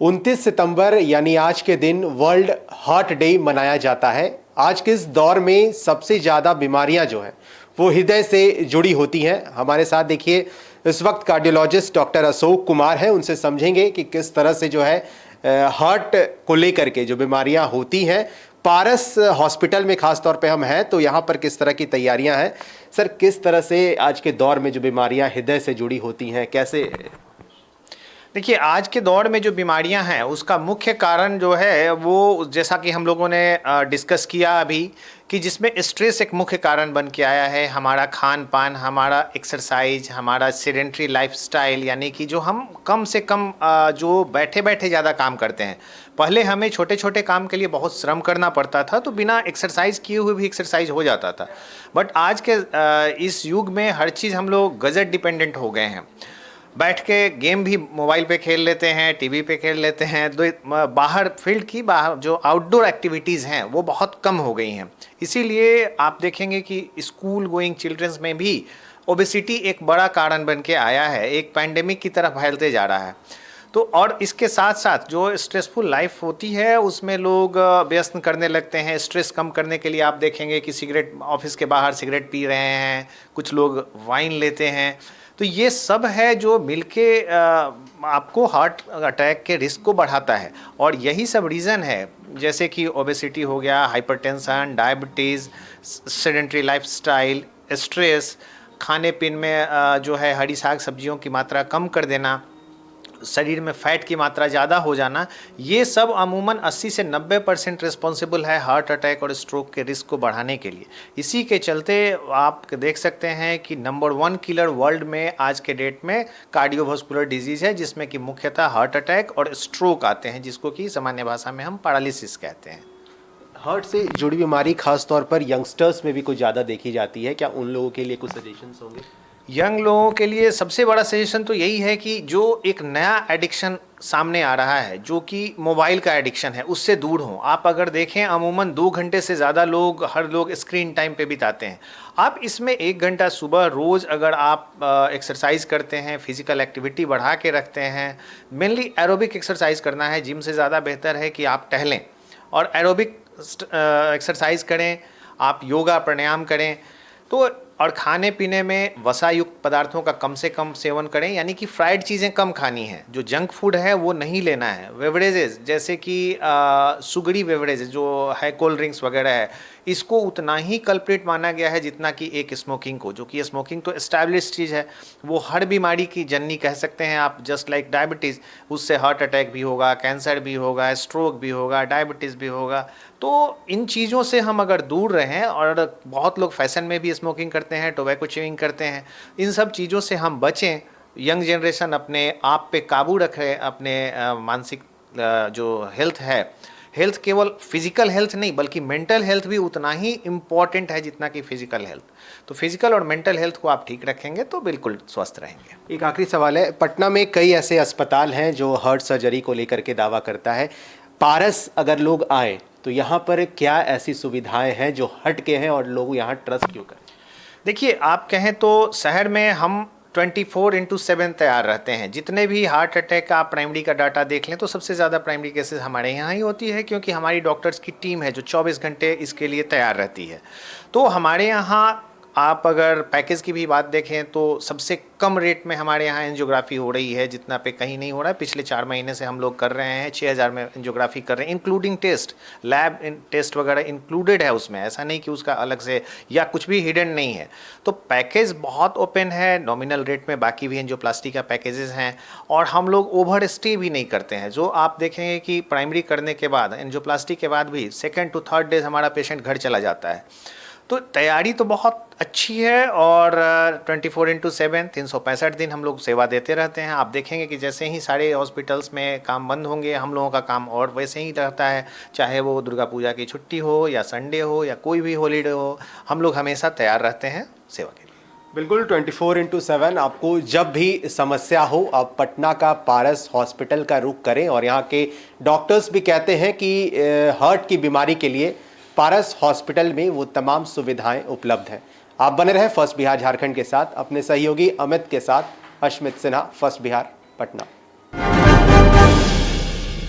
29 सितंबर यानी आज के दिन वर्ल्ड हार्ट डे मनाया जाता है। आज के इस दौर में सबसे ज़्यादा बीमारियां जो हैं वो हृदय से जुड़ी होती हैं। हमारे साथ देखिए इस वक्त कार्डियोलॉजिस्ट डॉक्टर अशोक कुमार हैं, उनसे समझेंगे कि किस तरह से जो है हार्ट को लेकर के जो बीमारियां होती हैं। पारस हॉस्पिटल में खास तौर पे हम हैं तो यहाँ पर किस तरह की तैयारियां हैं। सर, किस तरह से आज के दौर में जो बीमारियां हृदय से जुड़ी होती हैं कैसे? देखिए, आज के दौर में जो बीमारियां हैं उसका मुख्य कारण जो है वो जैसा कि हम लोगों ने डिस्कस किया अभी कि जिसमें स्ट्रेस एक मुख्य कारण बन के आया है। हमारा खान पान, हमारा एक्सरसाइज, हमारा सेडेंट्री लाइफस्टाइल, यानी कि जो हम कम से कम जो बैठे बैठे ज़्यादा काम करते हैं। पहले हमें छोटे छोटे काम के लिए बहुत श्रम करना पड़ता था तो बिना एक्सरसाइज किए हुए भी एक्सरसाइज हो जाता था। बट आज के इस युग में हर चीज़ हम लोग गज़ट डिपेंडेंट हो गए हैं। बैठ के गेम भी मोबाइल पे खेल लेते हैं, टीवी पे खेल लेते हैं। बाहर फील्ड की बाहर जो आउटडोर एक्टिविटीज़ हैं वो बहुत कम हो गई हैं। इसीलिए आप देखेंगे कि स्कूल गोइंग चिल्ड्रंस में भी ओबेसिटी एक बड़ा कारण बन के आया है, एक पैंडेमिक की तरफ फैलते जा रहा है। तो और इसके साथ साथ जो स्ट्रेसफुल लाइफ होती है उसमें लोग व्यस्त करने लगते हैं। स्ट्रेस कम करने के लिए आप देखेंगे कि सिगरेट, ऑफिस के बाहर सिगरेट पी रहे हैं, कुछ लोग वाइन लेते हैं। तो ये सब है जो मिलके आपको हार्ट अटैक के रिस्क को बढ़ाता है। और यही सब रीज़न है, जैसे कि ओबेसिटी हो गया, hypertension, diabetes, sedentary lifestyle, stress, खाने पीने में जो है हरी साग सब्जियों की मात्रा कम कर देना, शरीर में फ़ैट की मात्रा ज़्यादा हो जाना, ये सब अमूमन 80 से 90% रिस्पॉन्सिबल है हार्ट अटैक और स्ट्रोक के रिस्क को बढ़ाने के लिए। इसी के चलते आप देख सकते हैं कि नंबर 1 किलर वर्ल्ड में आज के डेट में कार्डियोवास्कुलर डिजीज़ है, जिसमें कि मुख्यतः हार्ट अटैक और स्ट्रोक आते हैं, जिसको कि सामान्य भाषा में हम पैरालिसिस कहते हैं। हार्ट से जुड़ी बीमारी खास तौर पर यंगस्टर्स में भी कुछ ज़्यादा देखी जाती है, क्या उन लोगों के लिए कुछ सजेशंस होंगे? यंग लोगों के लिए सबसे बड़ा सजेशन तो यही है कि जो एक नया एडिक्शन सामने आ रहा है, जो कि मोबाइल का एडिक्शन है, उससे दूर हों। आप अगर देखें अमूमन 2 घंटे से ज़्यादा हर लोग स्क्रीन टाइम पे बिताते हैं। आप इसमें 1 घंटा सुबह रोज़ अगर आप एक्सरसाइज करते हैं, फिजिकल एक्टिविटी बढ़ा के रखते हैं, मेनली एरोबिक एक्सरसाइज करना है। जिम से ज़्यादा बेहतर है कि आप टहलें और एरोबिक एक्सरसाइज करें, आप योगा प्राणायाम करें। तो और खाने पीने में वसा युक्त पदार्थों का कम से कम सेवन करें, यानी कि फ्राइड चीज़ें कम खानी है, जो जंक फूड है वो नहीं लेना है। बेवरेजेस जैसे कि सुगरी बेवरेजेस जो है, कोल्ड ड्रिंक्स वगैरह है, इसको उतना ही कल्प्रिट माना गया है जितना कि एक स्मोकिंग को, जो कि स्मोकिंग तो एस्टैब्लिश चीज़ है, वो हर बीमारी की जननी कह सकते हैं आप। जस्ट लाइक डायबिटीज़, उससे हार्ट अटैक भी होगा, कैंसर भी होगा, स्ट्रोक भी होगा, डायबिटीज़ भी होगा। तो इन चीज़ों से हम अगर दूर रहें, और बहुत लोग फैशन में भी स्मोकिंग करते हैं, टोबैको च्यूइंग करते हैं, इन सब चीज़ों से हम बचें। यंग जनरेशन अपने आप पे काबू रखे, अपने मानसिक जो हेल्थ है, हेल्थ केवल फिजिकल हेल्थ नहीं बल्कि मेंटल हेल्थ भी उतना ही इम्पॉर्टेंट है जितना कि फिजिकल हेल्थ। तो फिजिकल और मेंटल हेल्थ को आप ठीक रखेंगे तो बिल्कुल स्वस्थ रहेंगे। एक आखिरी सवाल है, पटना में कई ऐसे अस्पताल हैं जो हार्ट सर्जरी को लेकर के दावा करता है। पारस अगर लोग आए तो यहाँ पर क्या ऐसी सुविधाएं हैं जो हट के हैं और लोग यहाँ ट्रस्ट क्यों करें? देखिए, आप कहें तो शहर में हम 24/7 तैयार रहते हैं। जितने भी हार्ट अटैक का आप प्राइमरी का डाटा देख लें तो सबसे ज़्यादा प्राइमरी केसेस हमारे यहाँ ही होती है, क्योंकि हमारी डॉक्टर्स की टीम है जो 24 घंटे इसके लिए तैयार रहती है। तो हमारे यहाँ आप अगर पैकेज की भी बात देखें तो सबसे कम रेट में हमारे यहाँ एंजियोग्राफी हो रही है, जितना पे कहीं नहीं हो रहा है। पिछले 4 महीने से हम लोग कर रहे हैं, 6000 में एंजियोग्राफी कर रहे हैं, इंक्लूडिंग टेस्ट, लैब टेस्ट वगैरह इंक्लूडेड है उसमें। ऐसा नहीं कि उसका अलग से या कुछ भी हिडन नहीं है। तो पैकेज बहुत ओपन है, नॉमिनल रेट में बाकी भी एंजियोप्लास्टी का पैकेजेस हैं, और हम लोग ओवर स्टे भी नहीं करते हैं। जो आप देखेंगे कि प्राइमरी करने के बाद, एंजियोप्लास्टी के बाद भी 2nd to 3rd डेज हमारा पेशेंट घर चला जाता है। तो तैयारी तो बहुत अच्छी है, और 24/7 365 दिन हम लोग सेवा देते रहते हैं। आप देखेंगे कि जैसे ही सारे हॉस्पिटल्स में काम बंद होंगे, हम लोगों का काम और वैसे ही रहता है। चाहे वो दुर्गा पूजा की छुट्टी हो या संडे हो या कोई भी हॉलीडे हो, हम लोग हमेशा तैयार रहते हैं सेवा के लिए। बिल्कुल 24/7 आपको जब भी समस्या हो आप पटना का पारस हॉस्पिटल का रुख करें। और यहाँ के डॉक्टर्स भी कहते हैं कि हार्ट की बीमारी के लिए पारस हॉस्पिटल में वो तमाम सुविधाएं उपलब्ध हैं। आप बने रहे फर्स्ट बिहार झारखंड के साथ, अपने सहयोगी अमित के साथ। अश्मित सिन्हा, फर्स्ट बिहार, पटना।